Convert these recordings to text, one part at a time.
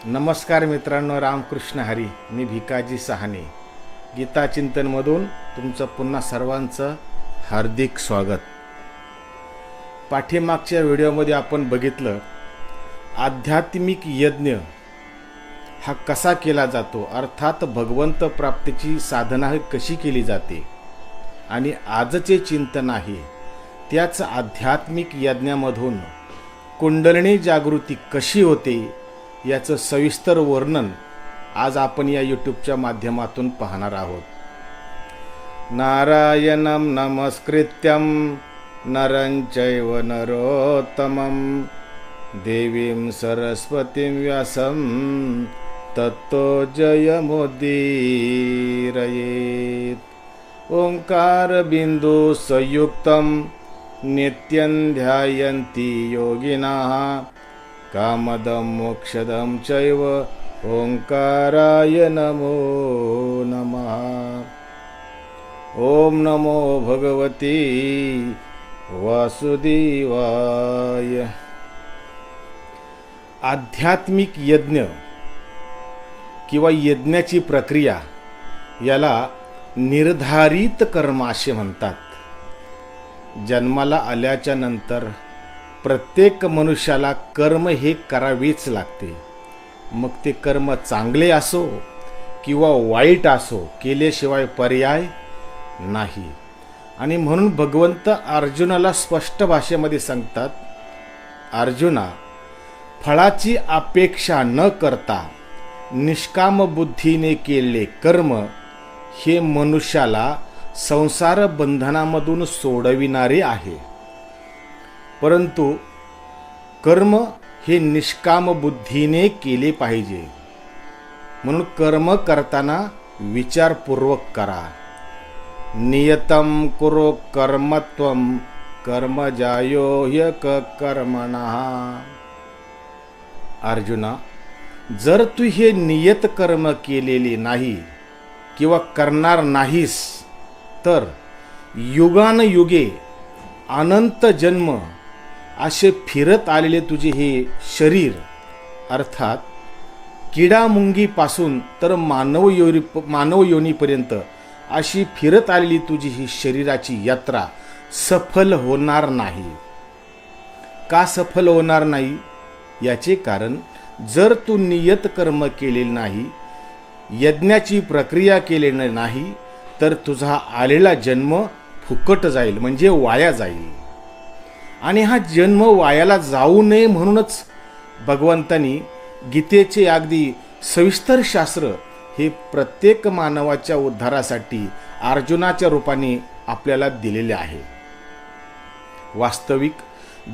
नमस्कार मित्रांनो, रामकृष्ण हरी. मी भिकाजी सहाने गीता चिंतनमधून तुमचं पुन्हा सर्वांचं हार्दिक स्वागत. पाठीमागच्या व्हिडिओमध्ये आपण बघितलं आध्यात्मिक यज्ञ हा कसा केला जातो, अर्थात भगवंत प्राप्तीची साधना कशी केली जाते. आणि आजचे चिंतन आहे त्याच आध्यात्मिक यज्ञामधून कुंडलिनी जागृती कशी होते याचं सविस्तर वर्णन आज आपण या यूट्यूबच्या माध्यमातून पाहणार आहोत. नारायणं नमस्कृत्यं नरं चैव नरोत्तमं देवीं सरस्वतीं व्यासं ततो जयमुदीरयेत्. ओंकार बिंदु संयुक्तं नित्यं ध्यायन्ति योगिनः कामदं मोक्षदं चैव ओंकाराय नमो नमः. ओम नमो भगवती वासुदेवाय. आध्यात्मिक यज्ञ किंवा यज्ञाची प्रक्रिया याला निर्धारित कर्म असे म्हणतात. जन्माला आल्याच्या नंतर प्रत्येक मनुष्याला कर्म हे करावेच लागते. मग ते कर्म चांगले असो किंवा वाईट असो, केल्याशिवाय पर्याय नाही. आणि म्हणून भगवंत अर्जुनाला स्पष्ट भाषेमध्ये सांगतात, अर्जुना, फळाची अपेक्षा न करता निष्काम बुद्धीने केलेले कर्म हे मनुष्याला संसार बंधनामधून सोडविणारे आहे. परंतु कर्म हे निष्काम बुद्धीने केले पाहिजे. म्हणून कर्म करताना विचारपूर्वक करा. नियतं कुरु कर्मत्वं कर्म जायो ह्यकर्मणः. अर्जुना, जर तू हे नियत कर्म केलेले नाही किंवा करणार नाहीस तर युगानयुगे अनंत जन्म असे फिरत आलेले तुझे हे शरीर, अर्थात किडामुंगीपासून तर मानव योनीपर्यंत अशी फिरत आलेली तुझी ही शरीराची यात्रा सफल होणार नाही. का सफल होणार नाही याचे कारण, जर तू नियत कर्म केले नाही, यज्ञाची प्रक्रिया केलेली नाही, तर तुझा आलेला जन्म फुकट जाईल, म्हणजे वाया जाईल. आणि हा जन्म वायाला जाऊ नये म्हणूनच भगवंतांनी गीतेचे अगदी सविस्तर शास्त्र हे प्रत्येक मानवाच्या उद्धारासाठी अर्जुनाच्या रूपाने आपल्याला दिलेले आहे. वास्तविक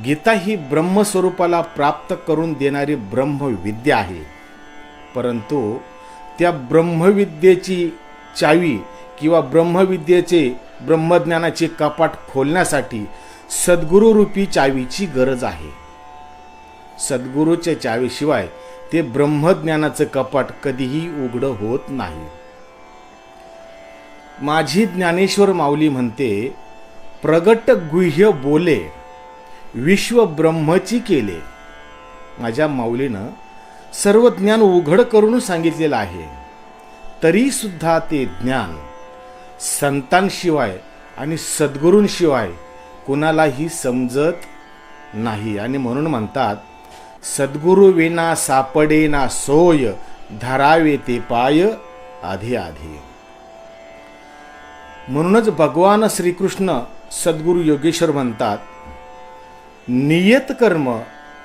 गीता ही ब्रह्मस्वरूपाला प्राप्त करून देणारी ब्रह्मविद्या आहे. परंतु त्या ब्रह्मविद्येची चावी किंवा ब्रह्मविद्येचे ब्रह्मज्ञानाचे कपाट खोलण्यासाठी सद्गुरूरूपी चावीची गरज आहे. सद्गुरूच्या चावीशिवाय ते ब्रह्मज्ञानाचं कपाट कधीही उघडं होत नाही. माझी ज्ञानेश्वर माऊली म्हणते, प्रगट गुह्य बोले विश्व ब्रह्मची केले. माझ्या माऊलीनं सर्व ज्ञान उघड करून सांगितलेलं आहे. तरी सुद्धा ते ज्ञान संतांशिवाय आणि सद्गुरूंशिवाय कुणालाही समजत नाही. आणि म्हणून म्हणतात, सद्गुरु विना सापडे ना सोय, धरावे ते पाय आधी आधी. म्हणूनच भगवान श्रीकृष्ण सद्गुरु योगेश्वर म्हणतात, नियत कर्म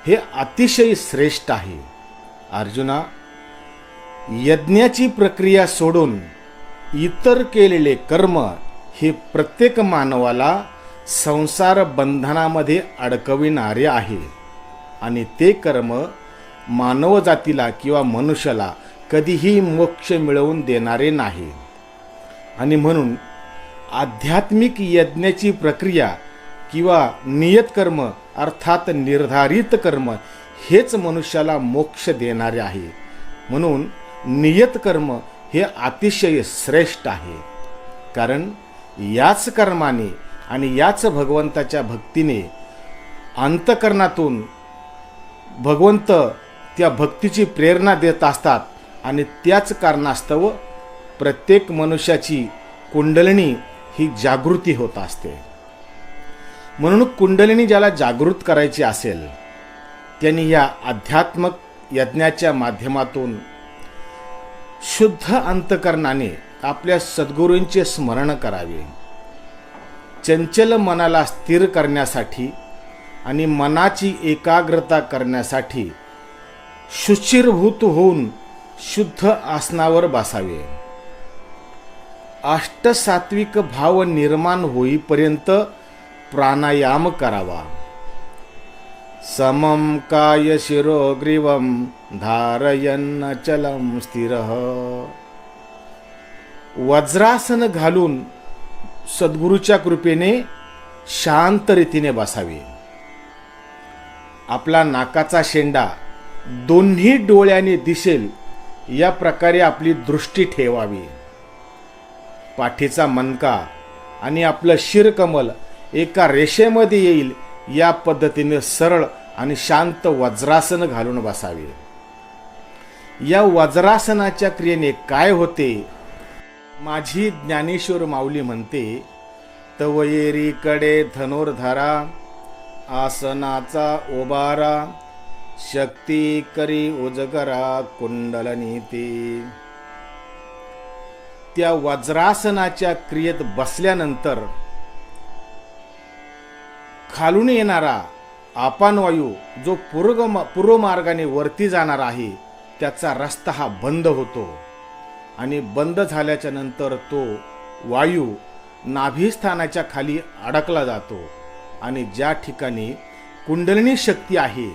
हे अतिशय श्रेष्ठ आहे. अर्जुना, यज्ञाची प्रक्रिया सोडून इतर केलेले कर्म हे प्रत्येक मानवाला संसार बंधनामध्ये अडकविणारे आहे. आणि ते कर्म मानव जातीला किंवा मनुष्याला कधीही मोक्ष मिळवून देणारे नाही. आणि म्हणून आध्यात्मिक यज्ञाची प्रक्रिया किंवा नियत कर्म, अर्थात निर्धारित कर्म हेच मनुष्याला मोक्ष देणारे आहे. म्हणून नियत कर्म हे अतिशय श्रेष्ठ आहे. कारण याच कर्माने आणि याच भगवंताच्या भक्तीने अंतकरणातून भगवंत त्या भक्तीची प्रेरणा देत असतात आणि त्याच कारणास्तव प्रत्येक मनुष्याची कुंडलिनी ही जागृती होत असते. म्हणून कुंडलिनी ज्याला जागृत करायची असेल त्यांनी या आध्यात्मक यज्ञाच्या माध्यमातून शुद्ध अंतकरणाने आपल्या सद्गुरूंचे स्मरण करावे. चंचल मनाला स्थिर करण्यासाठी आणि मनाची एकाग्रता करण्यासाठी शुचिर्भूत होऊन शुद्ध आसनावर बसावे. अष्टसात्विक भाव निर्माण होईपर्यंत प्राणायाम करावा. समम काय शिरोग्रीवम धारयन् चलम स्थिरः. वज्रासन घालून सद्गुरूच्या कृपेने शांत रीतीने बसावे. आपला नाकाचा शेंडा दोन्ही डोळ्याने दिसेल या प्रकारे आपली दृष्टी ठेवावी. पाठीचा मनका आणि आपलं शिरकमल एका रेषेमध्ये येईल या पद्धतीने सरळ आणि शांत वज्रासन घालून बसावे. या वज्रासनाच्या क्रियेने काय होते? माझी ज्ञानेश्वर माऊली म्हणते, तवयेरीकडे धनुर्धरा आसनाचा उभारा शक्ती करी उजगरा कुंडलनीती. त्या वज्रासनाच्या क्रियेत बसल्यानंतर खालून येणारा आपानवायू जो पूर्व मार्गाने वरती जाणार आहे त्याचा रस्ता हा बंद होतो आणि बंद झाल्याच्या नंतर तो वायू नाभिस्थानाच्या खाली अडकला जातो आणि ज्या ठिकाणी कुंडलिनी शक्ती आहे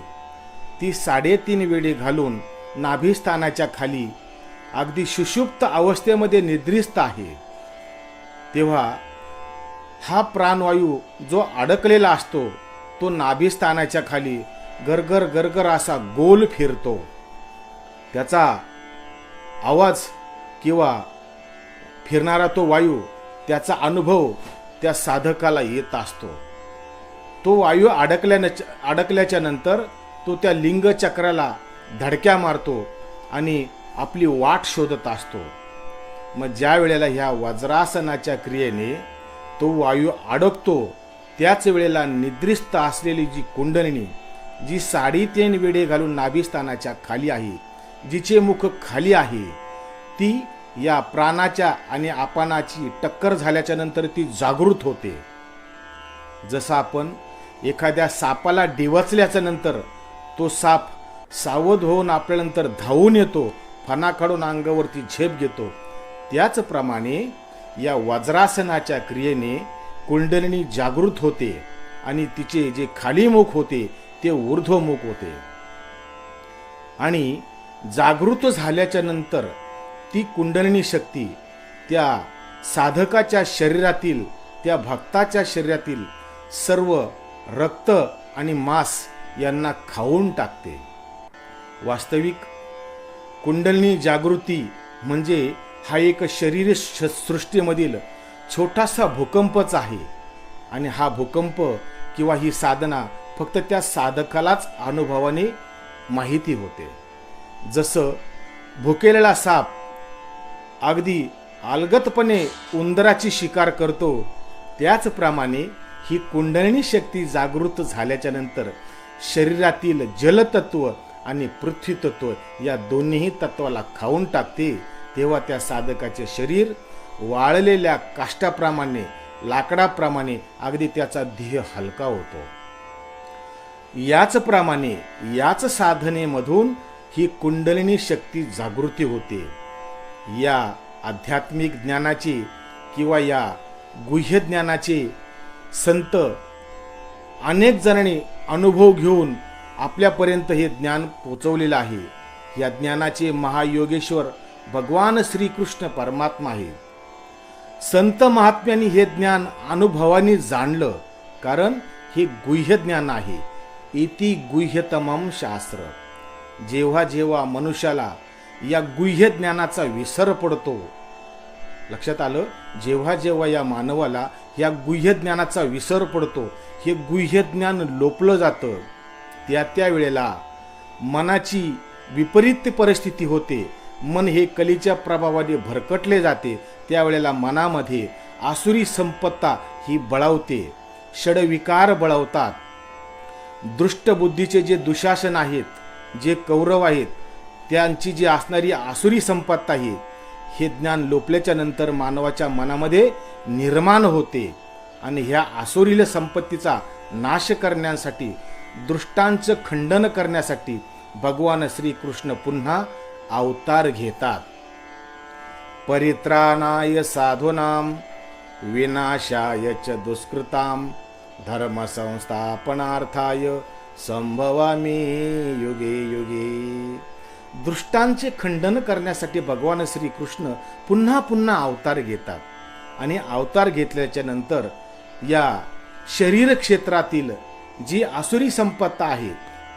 ती 3.5 वेढे घालून नाभिस्थानाच्या खाली अगदी सुषुप्त अवस्थेमध्ये निद्रिस्त आहे, तेव्हा हा प्राणवायू जो अडकलेला असतो तो नाभिस्थानाच्या खाली गरगर गरगर असा गोल फिरतो. त्याचा आवाज किंवा फिरणारा तो वायू त्याचा अनुभव त्या साधकाला येत असतो. तो वायू अडकल्याच्या नंतर तो त्या लिंग चक्राला धडक्या मारतो आणि आपली वाट शोधत असतो. मग ज्या वेळेला ह्या वज्रासनाच्या क्रियेने तो वायू अडकतो त्याच वेळेला निद्रिस्त असलेली जी कुंडलिनी जी 3.5 वेढे घालून नाभिस्थानाच्या खाली आहे, जिचे मुख खाली आहे, ती या प्राणाच्या आणि आपानाची टक्कर झाल्याच्या नंतर ती जागृत होते. जसं आपण एखाद्या सापाला डिवचल्याच्या नंतर तो साप सावध होऊन आपल्यानंतर धावून येतो, फणा काढून अंगावरती झेप घेतो, त्याचप्रमाणे या वज्रासनाच्या क्रियेने कुंडलिनी जागृत होते आणि तिचे जे खाली मुख होते ते ऊर्ध्वमुख होते. आणि जागृत झाल्याच्या नंतर ती कुंडलिनी शक्ती त्या साधकाच्या शरीरातील, त्या भक्ताच्या शरीरातील सर्व रक्त आणि मांस यांना खाऊन टाकते. वास्तविक कुंडलिनी जागृती म्हणजे हा एक शरीर सृष्टीमधील छोटासा भूकंपच आहे आणि हा भूकंप किंवा ही साधना फक्त त्या साधकालाच अनुभवाने माहिती होते. जसं भुकेलेला साप अगदी अलगदपणे उंदराची शिकार करतो, त्याचप्रमाणे ही कुंडलिनी शक्ती जागृत झाल्याच्या नंतर शरीरातील जलतत्व आणि पृथ्वी तत्व या दोन्ही तत्वाला खाऊन टाकते. तेव्हा त्या साधकाचे शरीर वाळलेल्या काष्टाप्रमाणे, लाकडाप्रमाणे अगदी त्याचा देह हलका होतो. याचप्रमाणे याच साधनेमधून ही कुंडलिनी शक्ती जागृती होते. या आध्यात्मिक ज्ञानाची किंवा या गुह्य ज्ञानाचे संत अनेक जणांनी अनुभव घेऊन आपल्यापर्यंत हे ज्ञान पोचवलेलं आहे. या ज्ञानाचे महायोगेश्वर भगवान श्रीकृष्ण परमात्मा आहे. संत महात्म्यांनी हे ज्ञान अनुभवाने जाणलं, कारण हे गुह्य ज्ञान आहे. इति गुह्यतमं शास्त्र. जेव्हा जेव्हा मनुष्याला या गुह्य ज्ञानाचा विसर पडतो, लक्षात आलं, जेव्हा जेव्हा या मानवाला या गुह्य ज्ञानाचा विसर पडतो, हे गुह्य ज्ञान लोपलं जातं, त्या वेळेला मनाची विपरीत परिस्थिती होते, मन हे कलीच्या प्रभावाने भरकटले जाते, त्यावेळेला मनामध्ये आसुरी संपत्ता ही बळावते, षडविकार बळावतात. दृष्टबुद्धीचे जे दुशासन आहेत, जे कौरव आहेत, त्यांची जी असणारी आसुरी संपत्ता आहे, हे ज्ञान लोपल्याच्या नंतर मानवाच्या मनामध्ये निर्माण होते. आणि ह्या आसुरील संपत्तीचा नाश करण्यासाठी, दृष्टांचं खंडन करण्यासाठी भगवान श्रीकृष्ण पुन्हा अवतार घेतात. परित्राणाय साधूनां विनाशाय च दुष्कृतां धर्म संस्थापनार्थाय संभवामि युगे युगे. दृष्टांचे खंडन करण्यासाठी भगवान श्रीकृष्ण पुन्हा पुन्हा अवतार घेतात. आणि अवतार घेतल्याच्या नंतर या शरीर क्षेत्रातील जी आसुरी संपत्ता आहे,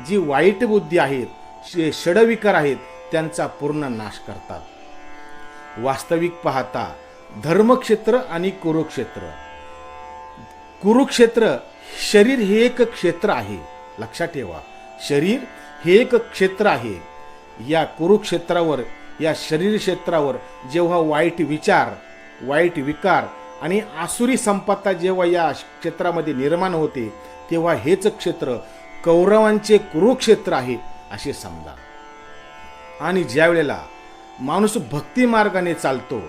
जी वाईट बुद्धी आहेत, षडविकार आहेत, त्यांचा पूर्ण नाश करतात. वास्तविक पाहता धर्मक्षेत्र आणि कुरुक्षेत्र, कुरुक्षेत्र शरीर हे एक क्षेत्र आहे, लक्षात ठेवा, शरीर हे एक क्षेत्र आहे. या कुरुक्षेत्रावर, या शरीर क्षेत्रावर जेव्हा वाईट विचार, वाईट विकार आणि आसुरी संपत्ता जेव्हा या क्षेत्रामध्ये निर्माण होते, तेव्हा हेच क्षेत्र कौरवांचे कुरुक्षेत्र आहे असे समजा. आणि ज्या वेळेला माणूस भक्ती मार्गाने चालतो,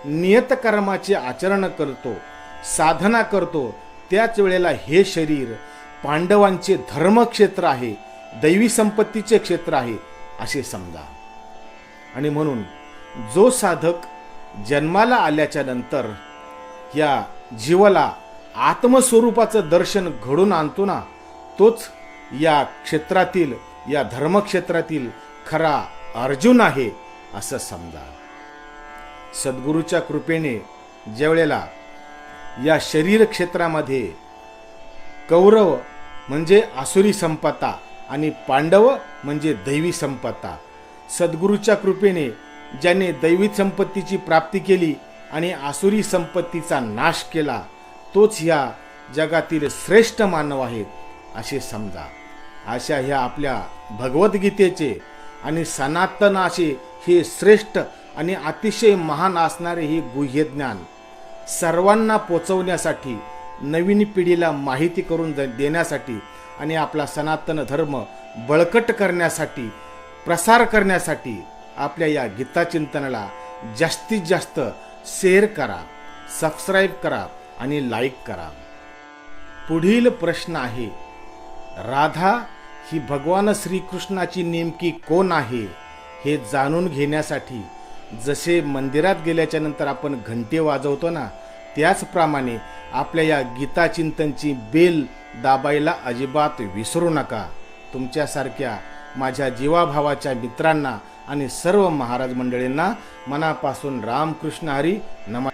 नियतकर्माचे आचरण करतो, साधना करतो, त्याच वेळेला हे शरीर पांडवांचे धर्मक्षेत्र आहे, दैवी संपत्तीचे क्षेत्र आहे असे समजा. आणि म्हणून जो साधक जन्माला आल्याच्या नंतर या जीवाला आत्मस्वरूपाचं दर्शन घडून आणतो ना, तोच या क्षेत्रातील, या धर्मक्षेत्रातील खरा अर्जुन आहे असं समजा. सद्गुरूच्या कृपेने ज्यावेळेला या शरीर क्षेत्रामध्ये कौरव म्हणजे आसुरी संपत्ता आणि पांडव म्हणजे दैवी संपत्ता, सद्गुरूच्या कृपेने ज्याने दैवी संपत्तीची प्राप्ती केली आणि आसुरी संपत्तीचा नाश केला, तोच ह्या जगातील श्रेष्ठ मानव आहेत असे समजा. अशा ह्या आपल्या भगवद्गीतेचे आणि सनातनाचे हे श्रेष्ठ आणि अतिशय महान असणारे हे गुह्य ज्ञान सर्वांना पोचवण्यासाठी, नवीन पिढीला माहिती करून देण्यासाठी आणि आपला सनातन धर्म बळकट करण्यासाठी, प्रसार करण्यासाठी आपल्या या गीता चिंतनाला जास्तीत जास्त शेअर करा, सबस्क्राईब करा आणि लाईक करा. पुढील प्रश्न आहे, राधा ही भगवान श्रीकृष्णाची नेमकी कोण आहे हे जाणून घेण्यासाठी जसे मंदिरात गेल्याच्या नंतर आपण घंटे वाजवतो ना, त्याचप्रमाणे आपल्या या गीता चिंतनची बेल दाबायला अजिबात विसरू नका. तुमच्यासारख्या माझ्या जीवाभावाच्या मित्रांना आणि सर्व महाराज मंडळींना मनापासून रामकृष्ण हरी नमः.